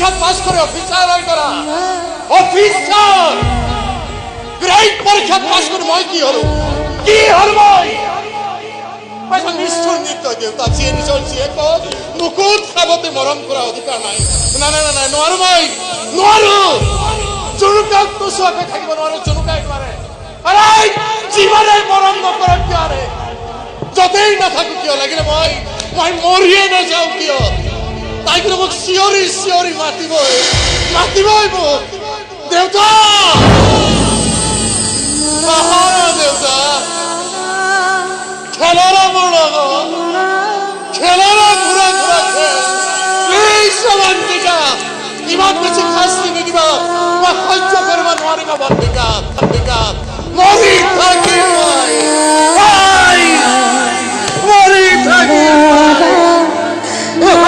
পৰীক্ষা পাছ কৰি অফিচাৰ হৈ কৰা অফিচাৰ গ্ৰেড পৰীক্ষা পাছ কৰি মই কি হলো মই নিষ্ঠুৰ নৃত্য দেউতা যিয়ে নিজৰ জীয়েকক মুকুট খাবতে মৰম কৰা অধিকাৰ নাই না না না নোৱাৰো মই নোৱাৰো জনুকাক তো চোৱাকৈ থাকিব নোৱাৰো জনুকাই নোৱাৰে আৰে জীৱনে মৰম নকৰক কিয় যতেই নাথাকো কিয় লাগিলে মই মৰিয়ে নাযাওঁ কিয় তাই কিন্তু মোক চিঞৰি চিঞৰি মাতিবই মোক দেউতা দেউতা খেলারা মোৰ লগত খেলারা ঘূৰা ঘূৰা খেল প্লিজ বন্দিকা ইমান বেছি শাস্তি নিদিবা মই সহ্য কৰিব নোৱাৰিম বন্দিকা মৰি